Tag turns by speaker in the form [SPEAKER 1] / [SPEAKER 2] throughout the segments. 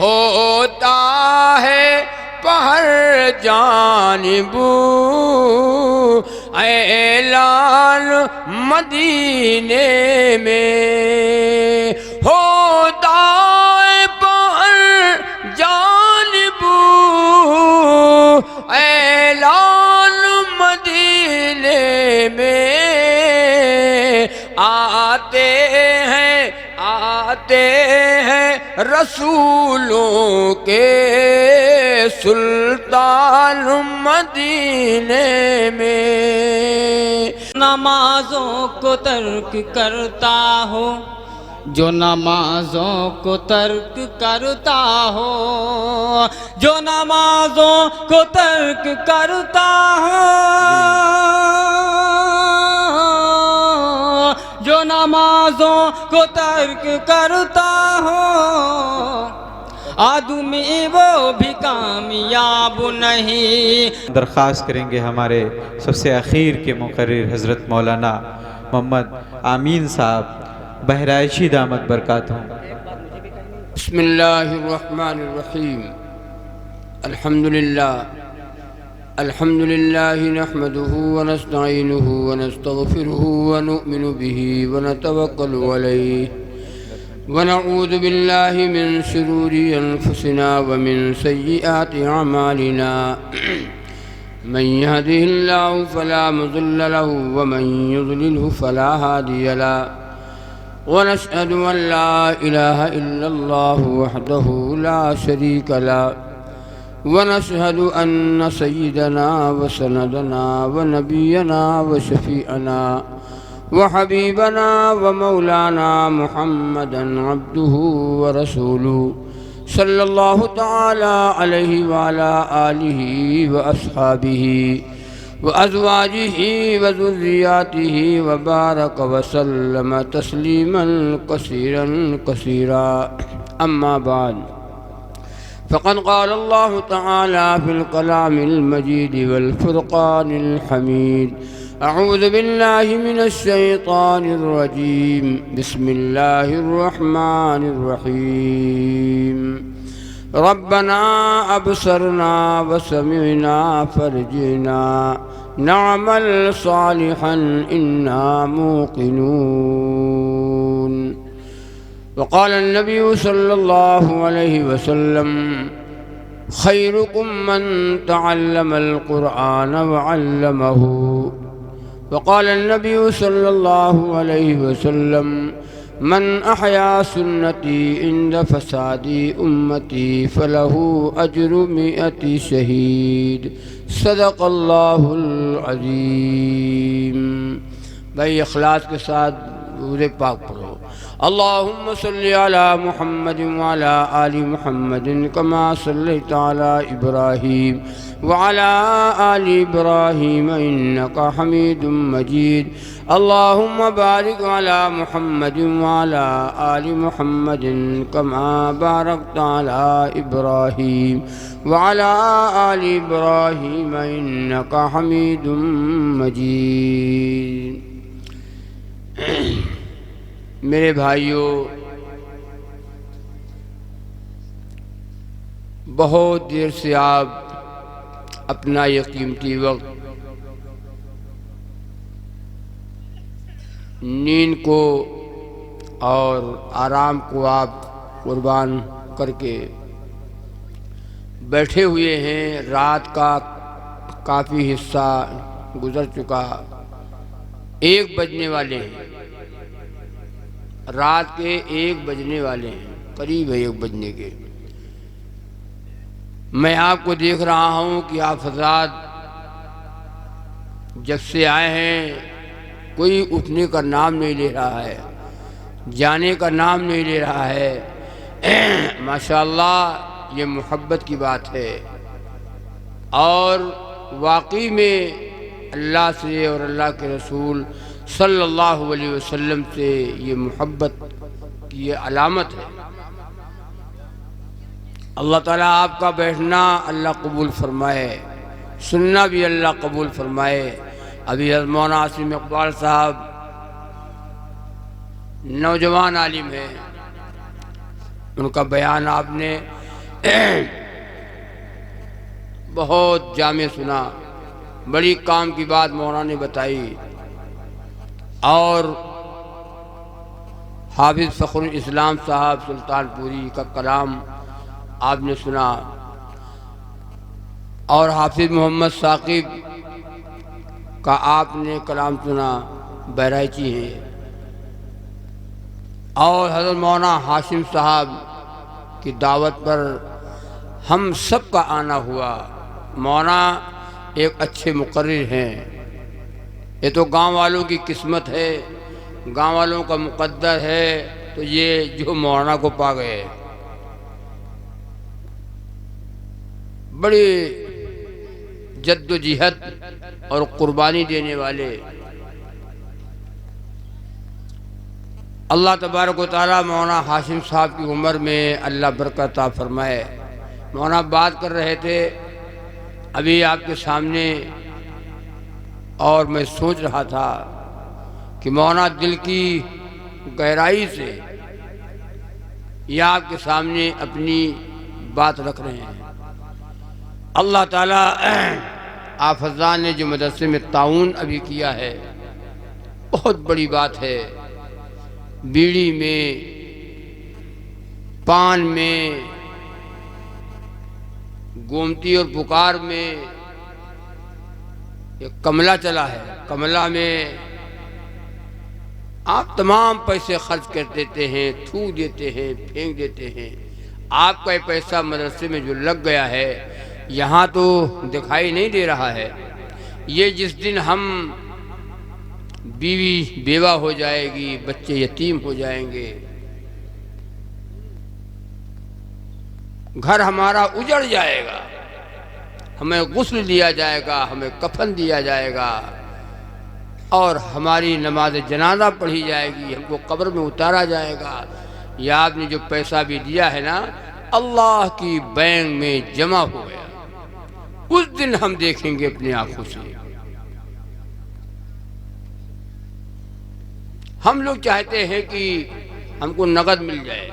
[SPEAKER 1] होता है पहर जानिबू ऐलान मदीने में, होता है पहर जानिबू ऐलान मदीने में। आते हैं रसूलों के सुल्तान मदीने में।
[SPEAKER 2] नमाजों को तर्क करता हो, जो नमाजों को तर्क करता हो, जो नमाजों को तर्क करता हो, जो नमाजों को तर्क करता हो, आदमी वो भी कामयाब नहीं।
[SPEAKER 3] दरख्वास्त करेंगे हमारे सबसे आखिर के मुकर्रिर हज़रत मौलाना मोहम्मद आमीन साहब बहराइशी दामत बरकातहू।
[SPEAKER 1] बिस्मिल्लाहिर्रहमानिर्रहीम। अल्हम्दुलिल्लाह अल्हम्दुलिल्लाहि नहमदुहु व नस्तईनुहु व नस्तगफिरुहु व नु'मिनु बिही व नतवक्कलु अलैहि व नऊज़ु बिल्लाहि मिन शुरूरि अनफुसिना व मिन सय्यिआति अमालिना। मन यहदिहिल्लाहु फला मुज़िल्ल लहु व मन युज़लिल्हु फला हादिय लहु। व नशहदु अन ला इलाहा इल्लल्लाहु वहदहु ला शरीका लहु व नशहदु अन्न सय्यिदना व सनदना व नबियना व शफीअना व हबीबना व मौलाना मुहम्मदन अब्दुहु व रसूलुहु सल्लल्लाहु तआला अलैहि व अला आलिहि व अस्हाबिहि व अज़वाजिहि व ज़ुर्रिय्यातिहि व बारक व सल्लम तस्लीमन कसीरन कसीरा। अम्मा बाद फ़क़द क़ाल अल्लाहु तआला फ़िल कलामिल मजीद वल फ़ुरक़ानिल हमीद। अऊज़ु बिल्लाहि मिनश शैतानिर रजीम। बिस्मिल्लाहिर रहमानिर रहीम। रब्बना अबसरना व समिअना फरजिना नअमल सालिहन इन्ना मूक़िनून। वक़ाल नबी सल्लल्लाहु अलैहि वसल्लम खैरुकुम मन तअल्लमल क़ुरआन व अल्लमहु। वक़ाल नबी सल्लल्लाहु अलैहि वसल्लम मन अहया सुन्नती इंद फसादी उम्मती फलहु अज्रु मिअति शहीद। सदक़ल्लाहुल अज़ीम। भाई इखलास के साथ दुरूद पाक पढ़ो। अल्लाहुम्मा सल्लि अला मुहम्मदिन व अला आलि मुहम्मदिन कमा सल्लैता अला इब्राहीम व अला आलि इब्राहीम इन्नका हमीदुम मजीद। अल्लाहुम्मा बारिक अला मुहम्मदिन व अला आलि मुहम्मदिन कमा बारकता अला इब्राहीम व अला आलि इब्राहीम इन्नका हमीदुम मजीद। मेरे भाइयों, बहुत देर से आप अपना ये कीमती वक्त नींद को और आराम को आप कुर्बान करके बैठे हुए हैं। रात का काफ़ी हिस्सा गुजर चुका, 1 बजने वाले हैं। रात के 1 बजने वाले हैं, करीब है 1 बजने के। मैं आपको देख रहा हूँ कि आप हज़रात जब से आए हैं कोई उठने का नाम नहीं ले रहा है, जाने का नाम नहीं ले रहा है। माशाअल्लाह ये मोहब्बत की बात है और वाकई में अल्लाह से और अल्लाह के रसूल सल्लल्लाहु अलैहि वसल्लम से ये मोहब्बत की ये अलामत है। अल्लाह ताला आपका बैठना अल्लाह कबूल फरमाए, सुनना भी अल्लाह कबूल फरमाए। अभी मौलाना आसिम इकबाल साहब नौजवान आलिम हैं, उनका बयान आपने बहुत जामे सुना, बड़ी काम की बात मौलाना ने बताई। और हाफिज़ फ़खरुल इस्लाम साहब सुल्तानपुरी का कलाम आपने सुना, और हाफिज़ मोहम्मद साकिब का आपने कलाम सुना, बहराइची हैं। और हज़रत मौलाना हाशिम साहब की दावत पर हम सब का आना हुआ। मौलाना एक अच्छे मुक़र्रिर हैं। ये तो गांव वालों की किस्मत है, गांव वालों का मुक़द्दर है, तो ये जो मौलाना को पा गए। बड़ी जद्दोजहद और कुर्बानी देने वाले। अल्लाह तबारक व तआला मौलाना हाशिम साहब की उम्र में अल्लाह बरकत अता फरमाए। मौलाना बात कर रहे थे अभी आपके सामने, और मैं सोच रहा था कि मौलाना दिल की गहराई से यह आपके सामने अपनी बात रख रहे हैं। अल्लाह ताला आफज़ान ने जो मदरसे में ताउन अभी किया है, बहुत बड़ी बात है। बीड़ी में, पान में, गोमती और पुकार में एक कमला चला है। कमला में आप तमाम पैसे खर्च कर देते हैं, थूक देते हैं, फेंक देते हैं। आपका ये पैसा मदरसे में जो लग गया है, यहाँ तो दिखाई नहीं दे रहा है। ये जिस दिन हम बीवी बेवा हो जाएगी, बच्चे यतीम हो जाएंगे, घर हमारा उजड़ जाएगा, हमें गुस्ल दिया जाएगा, हमें कफन दिया जाएगा, और हमारी नमाज जनाजा पढ़ी जाएगी, हमको कब्र में उतारा जाएगा। या आपने जो पैसा भी दिया है ना, अल्लाह की बैंक में जमा हो गया। उस दिन हम देखेंगे अपनी आंखों से। हम लोग चाहते हैं कि हमको नगद मिल जाए,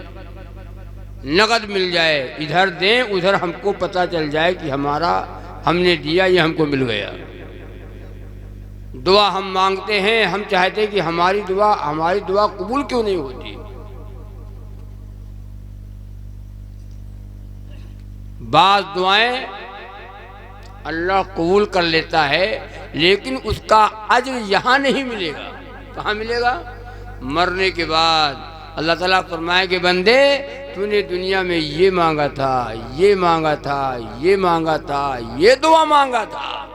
[SPEAKER 1] नगद मिल जाए, इधर दें उधर हमको पता चल जाए कि हमारा हमने दिया, ये हमको मिल गया। दुआ हम मांगते हैं, हम चाहते हैं कि हमारी दुआ कबूल क्यों नहीं होती। बाज़ दुआएं अल्लाह कबूल कर लेता है, लेकिन उसका अज्र यहाँ नहीं मिलेगा। कहाँ मिलेगा? मरने के बाद। अल्लाह ताला फरमाएंगे, बंदे तूने दुनिया में ये मांगा था, ये मांगा था, ये मांगा था, ये दुआ मांगा था,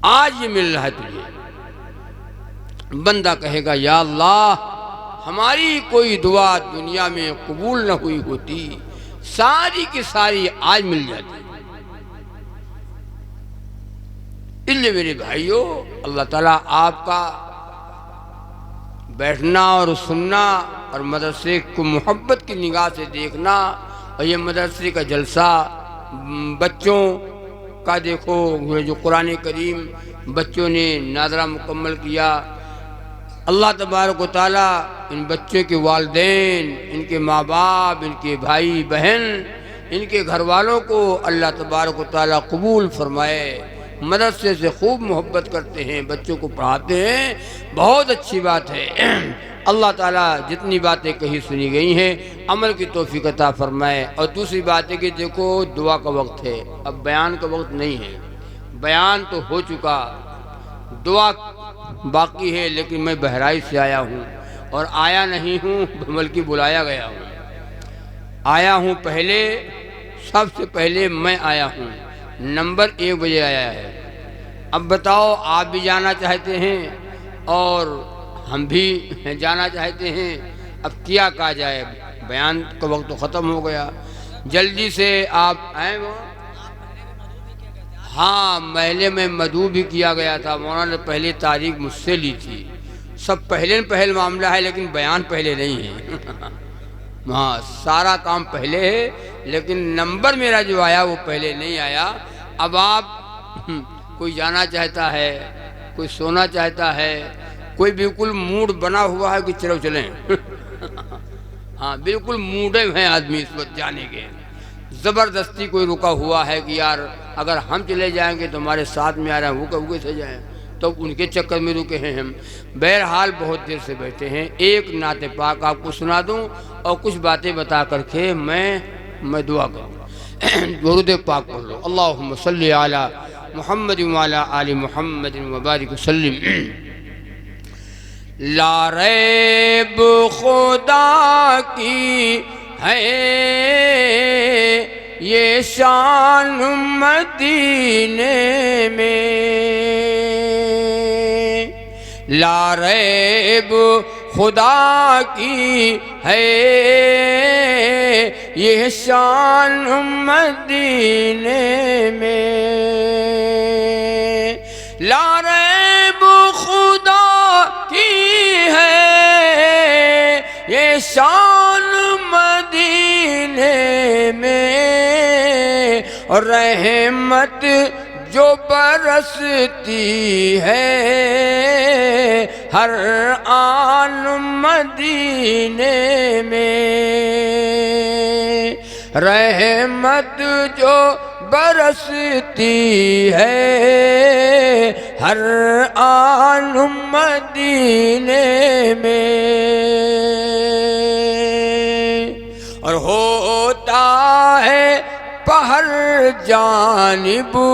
[SPEAKER 1] आज ये मिल रहा है तुझे। बंदा कहेगा, या अल्लाह हमारी कोई दुआ दुनिया में कबूल न हुई होती, सारी की सारी आज मिल जाती। इसलिए मेरे भाइयों, अल्लाह ताला आपका बैठना और सुनना और मदरसे को मोहब्बत की निगाह से देखना, और ये मदरसे का जलसा, बच्चों का देखो, जो कुरान करीम बच्चों ने नादरा मुकम्मल किया। अल्लाह तबारक व तआला इन बच्चों के वालिदैन, इनके माँ बाप, इनके भाई बहन, इनके घर वालों को अल्लाह तबारक व तआला कबूल फरमाए। मदरसे से खूब मोहब्बत करते हैं, बच्चों को पढ़ाते हैं, बहुत अच्छी बात है। अल्लाह ताला जितनी बातें कही सुनी गई हैं, अमल की तौफीक अता फरमाए। और दूसरी बात है कि देखो, दुआ का वक्त है, अब बयान का वक्त नहीं है। बयान तो हो चुका, दुआ बाकी है। लेकिन मैं बहराइच से आया हूँ, और आया नहीं हूँ बल्कि बुलाया गया हूँ। आया हूँ पहले, सबसे पहले मैं आया हूँ, नंबर 1 बजे आया है। अब बताओ, आप भी जाना चाहते हैं और हम भी जाना चाहते हैं। अब क्या कहा जाए, बयान का वक्त तो ख़त्म हो गया। जल्दी से आप आए। वो हाँ, महले में मधु भी किया गया था। मौलाना ने पहले तारीख मुझसे ली थी। सब पहले पहल मामला है, लेकिन बयान पहले नहीं है। हाँ, सारा काम पहले है, लेकिन नंबर मेरा जो आया वो पहले नहीं आया। अब आप कोई जाना चाहता है, कोई सोना चाहता है, कोई बिल्कुल मूड बना हुआ है कि चलो चलें। हाँ बिल्कुल मूडे हैं आदमी इस वक्त जाने के। ज़बरदस्ती कोई रुका हुआ है कि यार अगर हम चले जाएंगे तो हमारे साथ में आ रहे हैं वो कैसे जाएँ, तो उनके चक्कर में रुके हैं हम। बहरहाल बहुत देर से बैठे हैं। एक नाते पाक आपको सुना दूं और कुछ बातें बता करके मैं दुआ करूँ। दुरूद पाक पढ़ लो। अल्लाहुम्मा सल्ली अला मुहम्मद व अला आलि मुहम्मद व बारिक वसल्लिम। ला रैब खुदा की है ये शान मदीने में, ला रैब खुदा की है ये शान मदीने में, ला रैब खुदा की है ये शान मदीने में, और रहमत जो बरसती है हर आन मदीने में, रहमत जो बरसती है हर आन मदीने में, और होता है पहर जानिबू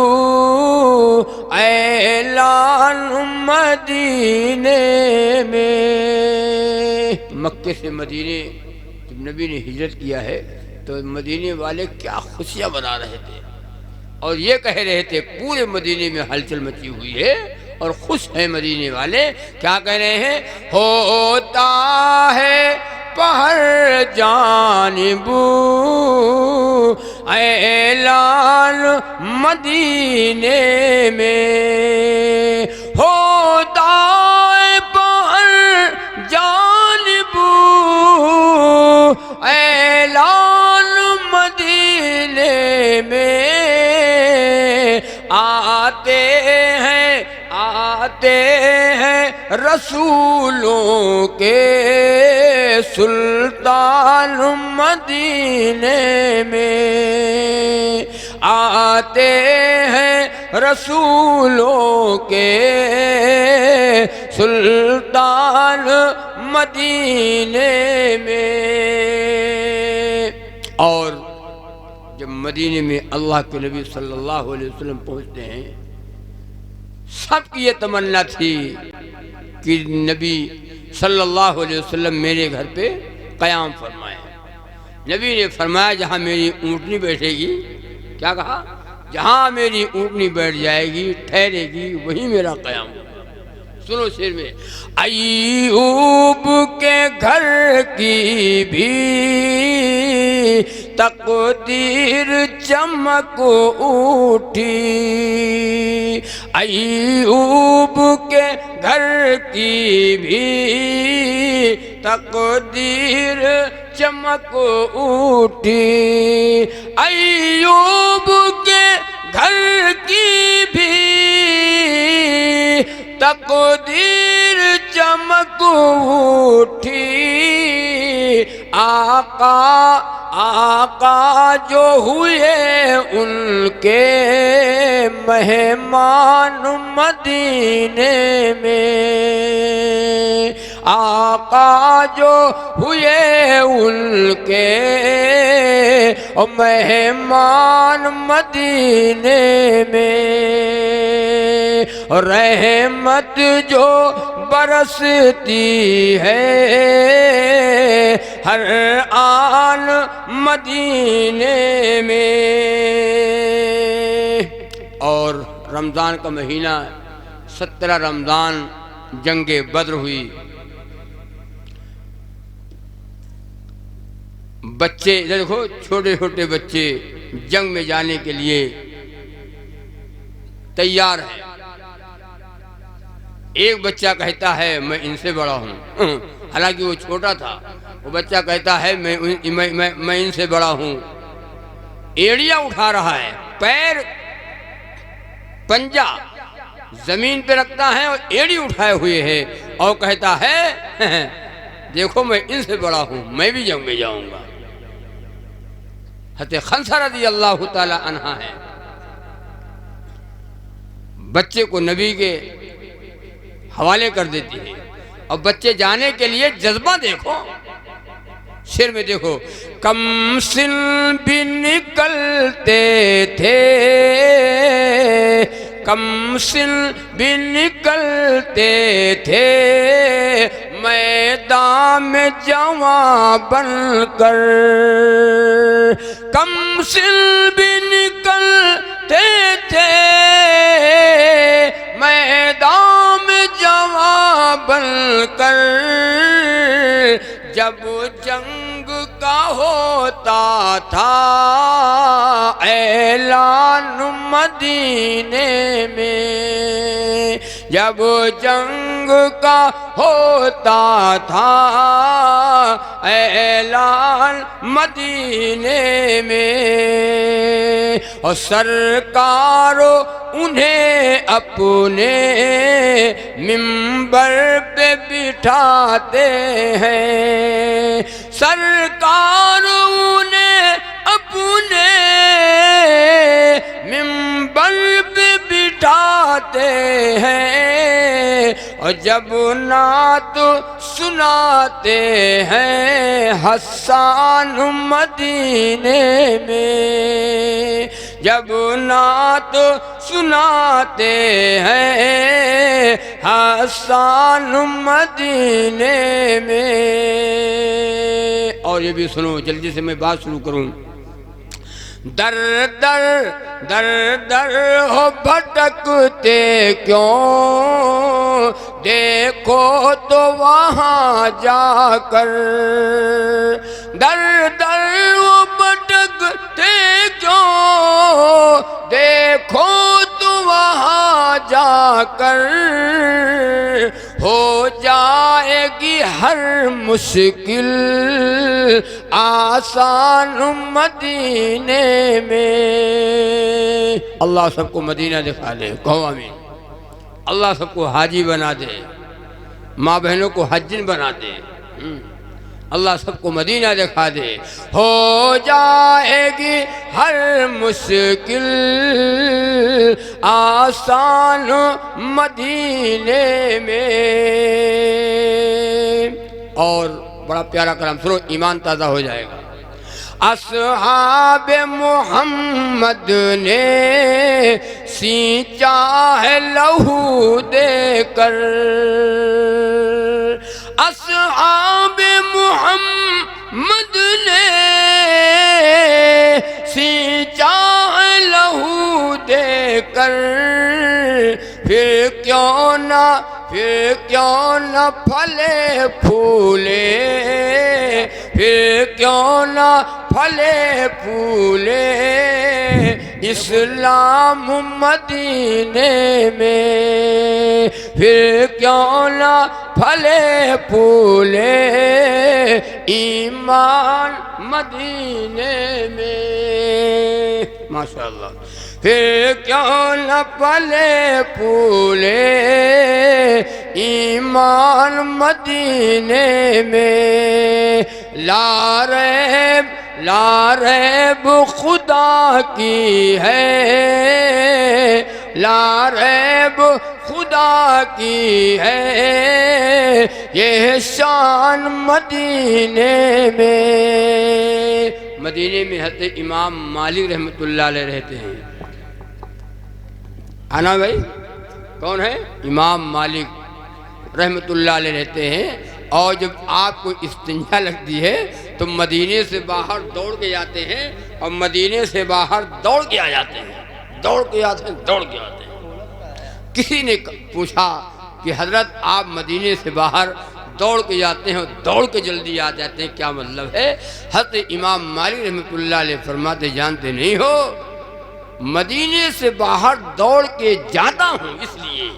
[SPEAKER 1] ऐलान मदीने में। मक्के से मदीने जब नबी ने हिजरत किया है तो मदीने वाले क्या खुशियाँ मना रहे थे और ये कह रहे थे पूरे मदीने में हलचल मची हुई है और खुश हैं मदीने वाले। क्या कह रहे हैं? होता है पहर जानिबू ऐलान मदीने में, होता है पहर जानिबू ऐलान मदीने में, आते हैं रसूलों के सुल्तान मदीने में, आते हैं रसूलों के सुल्तान मदीने में। और जब मदीने में अल्लाह के नबी सल्लल्लाहु अलैहि वसल्लम पहुँचते हैं, सबकी ये तमन्ना थी कि नबी सल्लल्लाहु अलैहि वसल्लम मेरे घर पे क़याम फरमाए। नबी ने फरमाया जहाँ मेरी ऊँटनी बैठेगी, क्या कहा? जहाँ मेरी ऊँटनी बैठ जाएगी ठहरेगी वहीं मेरा क़याम होगा। सुनो शेर में, अय्यूब के घर की भी तकदीर चमक उठी, अय्यूब के घर की भी तकदीर चमक उठी, अय्यूब के घर की भी तकदीर चमक उठी, आका जो हुए उनके मेहमान मदीने में, आका जो हुए उनके मेहमान मदीने में, रहमत जो बरसती है हर आन मदीने में। और रमज़ान का महीना 17 रमज़ान जंगे बद्र हुई। बच्चे इधर देखो, छोटे छोटे बच्चे जंग में जाने के लिए तैयार है। एक बच्चा कहता है मैं इनसे बड़ा हूँ, हालांकि वो छोटा था। वो बच्चा कहता है मैं इनसे बड़ा हूँ। एड़िया उठा रहा है, पैर पंजा जमीन पे रखता है और एड़ी उठाए हुए है और कहता है देखो मैं इनसे बड़ा हूँ, मैं भी जंग जाऊँगा। हज़रत खंसा रज़ी अल्लाह ताला अन्हा है, बच्चे को नबी के हवाले कर देती है और बच्चे जाने के लिए जज्बा देखो, शेर में देखो, कम सिन भी निकलते थे, कम सिन भी निकलते थे, मैदान में जवां बनकर, कम सिन भी निकलते थे, मैदान में जवां बनकर, जब जंग का होता था ऐलान मदीने में, जब जंग का होता था ऐलान मदीने में, और सरकारों उन्हें अपने मिंबर पे बिठाते हैं, सरकारों उन्हें अपने मिंबर पे बिठाते हैं, और जब नात सुनाते हैं हसन मदीने में, जब नात सुनाते हैं हसन मदीने में। और ये भी सुनो, जल्दी से मैं बात शुरू करूं। दर दर दर दर हो भटकते क्यों, देखो तो वहाँ जाकर, दर दर हो भटकते क्यों, देखो तो वहाँ जाकर, हो जाएगी हर मुश्किल आसान मदीने में। अल्लाह सबको मदीना दिखा दे, कहो आमीन। अल्लाह सबको हाजी बना दे, माँ बहनों को हज्जिन बना दे। अल्लाह सबको मदीना दिखा दे। हो जाएगी हर मुश्किल आसान मदीने में। और बड़ा प्यारा कलाम सुनो, ईमान ताज़ा हो जाएगा। अस्हाब मोहम्मद ने सींचा है लहू देकर, अस्हाब मोहम्मद ने सींचा है लहू देकर, फिर क्यों ना फले फूले, फिर क्यों ना फले फूले इस्लाम मदीने में, फिर क्यों ना फले फूले ईमान मदीने में। माशाअल्लाह। फिर क्यों न फले फूले ईमान मदीने में। ला रैब खुदा की है, ला रैब खुदा की है ये शान मदीने में। मदीने में हज़रत इमाम मालिक रहमतुल्लाह अलैह रहते हैं। आना भाई, कौन है? इमाम मालिक रहमतुल्लाह अलैह रहते हैं। और जब आपको इस्तिंजा लगती है तो मदीने से बाहर दौड़ के जाते हैं, और मदीने से बाहर दौड़ के आ जाते हैं, दौड़ के आते हैं, दौड़ के आते हैं। किसी ने पूछा कि हजरत आप मदीने से बाहर दौड़ के जाते हैं और दौड़ के जल्दी आ जाते हैं, क्या मतलब है? हज़रत इमाम मालिक रहमतुल्लाह अलैह फरमाते, जानते नहीं हो, मदीने से बाहर दौड़ के जाता हूँ इसलिए,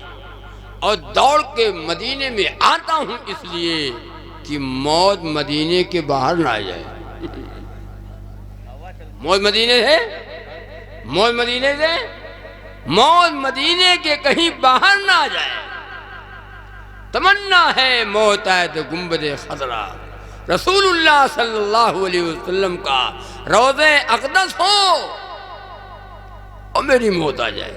[SPEAKER 1] और दौड़ के मदीने में आता हूँ इसलिए कि मौत मदीने के बाहर ना आ जाए। मौत मदीने से, मौत मदीने से, मौत मदीने के कहीं बाहर ना आ जाए। तमन्ना है मौत आए तो गुंबद खजरा, रसूलुल्लाह सल्लल्लाहु अलैहि वसल्लम का रोज़े अक़दस हो और मेरी मौत आ जाए।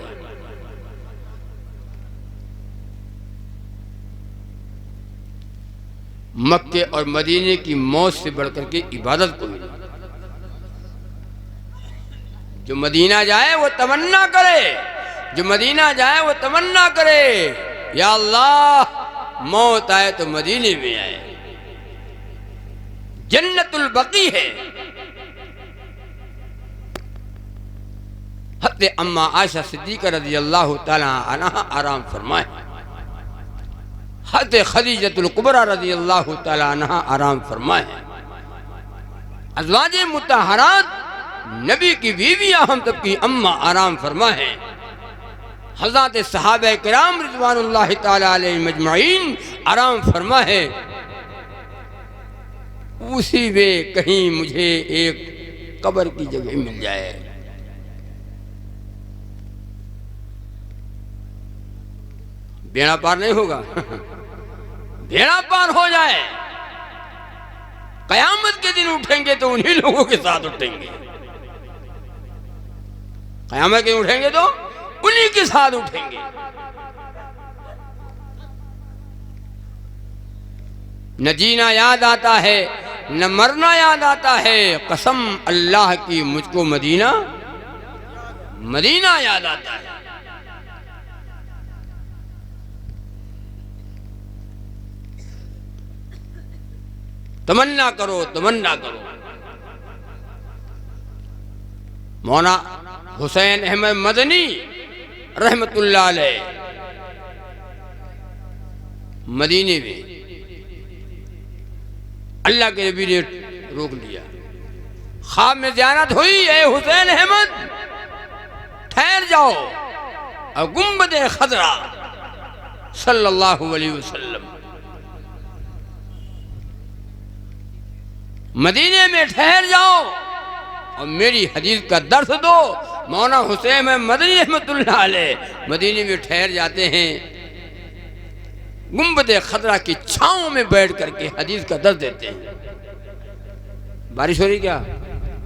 [SPEAKER 1] मक्के और मदीने की मौत से बढ़कर के इबादत कोई नहीं। जो मदीना जाए वो तमन्ना करे, जो मदीना जाए वो तमन्ना करे, या अल्लाह मौत आए तो मदीने में आए। जन्नतुल बकी है। हज़रत अम्मा आयशा सिद्दीक़ा रज़ियल्लाहु ताला अन्हा आराम फरमाए, हज़रत खदीजतुल कुबरा रज़ियल्लाहु ताला अन्हा आराम फरमाए। अज़वाजे मुतहहरात नबी की बीवियां हम सब की अम्मा आराम फरमाए। हज़रत सहाबा किराम रिज़वानुल्लाहि ताला अलैहिम अजमईन आराम फरमाए। उसी में कहीं मुझे एक कब्र की जगह मिल जाए। बेड़ा पार नहीं होगा, बेड़ा पार हो जाए। कयामत के दिन उठेंगे तो उन्हीं लोगों के साथ उठेंगे, कयामत के दिन उठेंगे तो उन्हीं के साथ उठेंगे। न जीना याद आता है न मरना याद आता है, कसम अल्लाह की मुझको मदीना मदीना याद आता है। तमन्ना करो, तमन्ना करो। मौलाना हुसैन अहमद मदनी रहमतुल्लाह अलैह मदीने में अल्लाह के नबी ने रोक लिया। ख्वाब में ज़ियारत हुई, ए हुसैन अहमद ठहर जाओ। और गुंबद खजरा सल्लल्लाहु अलैहि वसल्लम मदीने में ठहर जाओ और मेरी हदीस का दर्स दो। मौलाना हुसैन मदनी रहमतुल्लाह अलैह मदीने में ठहर जाते हैं, गुंबद खतरा की छांव में बैठ करके हदीस का दर्स देते हैं। बारिश हो रही क्या?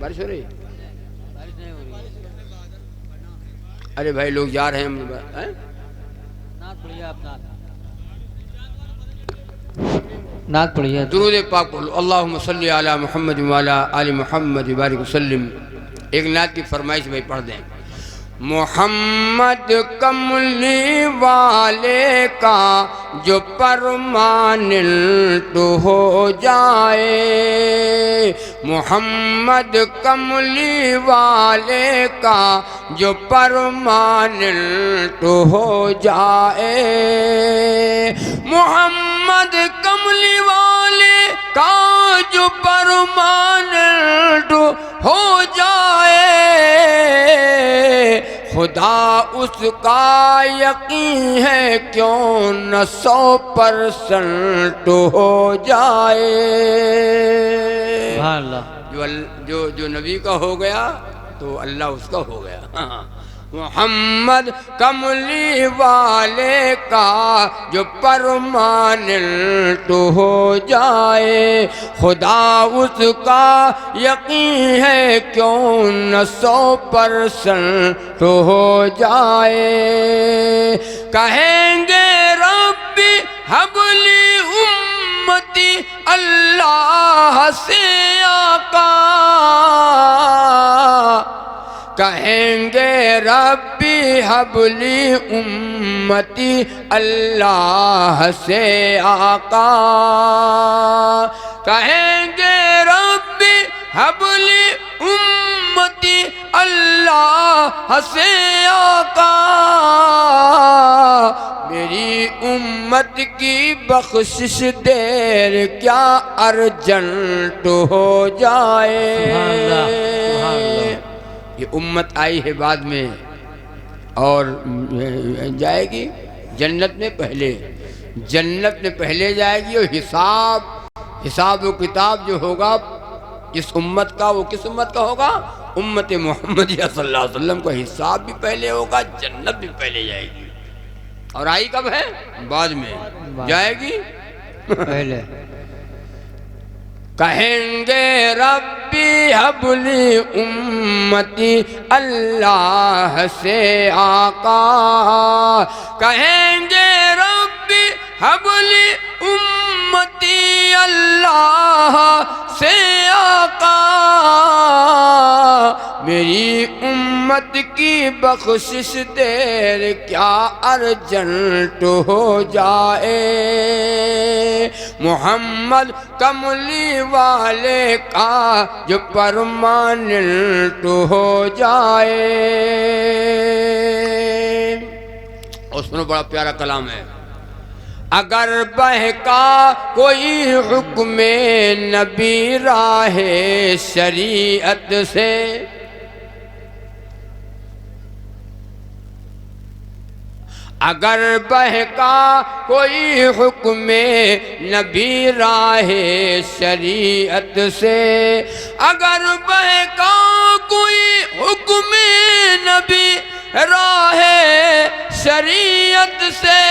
[SPEAKER 1] बारिश हो रही? बारिश नहीं हो रही। अरे भाई लोग जा रहे हैं,
[SPEAKER 2] नात पढ़िए।
[SPEAKER 1] दुरूद पाक पढ़ो। अल्लाहुम्मा सल्ली अला मुहम्मद व अला आलि मुहम्मद बारिक वसल्लिम। एक नात की फरमाइश भाई पढ़ दें। मोहम्मद कमली वाले का जो परमानेंट हो जाए, मोहम्मद कमली वाले का जो परमानेंट हो जाए, मोहम्मद कमली वाले का जो परमानेंट हो जाए, खुदा उसका यकीन है क्यों न 100% हो जाए। जो नबी का हो गया तो अल्लाह उसका हो गया। मोहम्मद कमली वाले का जो परमानेंट हो जाए, खुदा उसका यकीन है क्यों न 100% हो जाए। कहेंगे रब्बी हबली उम्मती अल्लाह से आका, कहेंगे रब्बी हबली उम्मती अल्लाह से आका, कहेंगे रब्बी हबली उम्मती अल्लाह से आका, मेरी उम्मत की बख्शिश देर क्या अर्जेंट हो जाए। ये उम्मत आई है बाद में और जाएगी जन्नत में पहले, जन्नत में पहले जाएगी। और हिसाब व किताब जो होगा इस उम्मत का, वो किस उम्मत का होगा? उम्मत मोहम्मदिया सल्लल्लाहु अलैहि वसल्लम का हिसाब भी पहले होगा, जन्नत भी पहले जाएगी। और आई कब है? बाद में जाएगी
[SPEAKER 2] पहले
[SPEAKER 1] कहेंगे रब्बी हबली उम्मती अल्लाह से आका, कहेंगे रब्बी हबली उम्मती अल्लाह से आका, मेरी उम्मत की बख्शिश देर क्या अर्जेंट हो जाए, मोहम्मद कमली वाले का जो परमानेंट हो जाए। उसमें बड़ा प्यारा कलाम है। अगर बहका कोई हुक्म नबी राहे शरीयत से, अगर बहका कोई हुक्म नबी राहे शरीयत से, अगर बहका कोई हुक्म नबी राहे शरीयत से,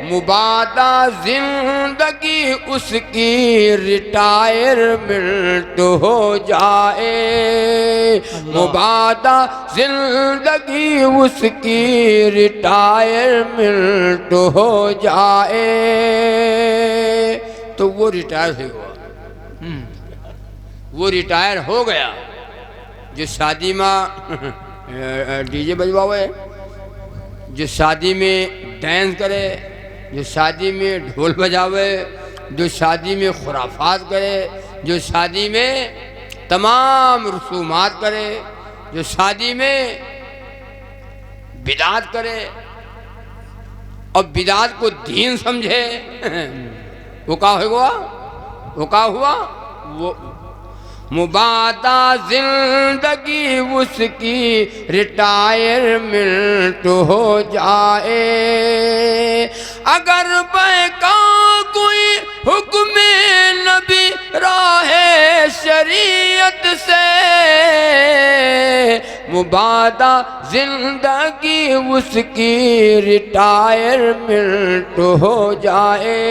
[SPEAKER 1] मुबादा जिंदगी उसकी रिटायरमेंट हो जाए, मुबादा जिंदगी उसकी रिटायरमेंट हो जाए। तो वो रिटायर हुआ, वो रिटायर हो गया जो शादी में डीजे बजवावे, जो शादी में डांस करे, जो शादी में ढोल बजावे, जो शादी में खुराफात करे, जो शादी में तमाम रसूमात करे, जो शादी में बिदात करे और बिदात को दीन समझे, वो क्या हुआ? वो क्या हुआ? वो मुबादा जिंदगी उसकी रिटायरमेंट हो जाए। अगर बहका कोई हुक्म नबी राहे शरीयत से, मुबादा जिंदगी उसकी रिटायरमेंट हो जाए।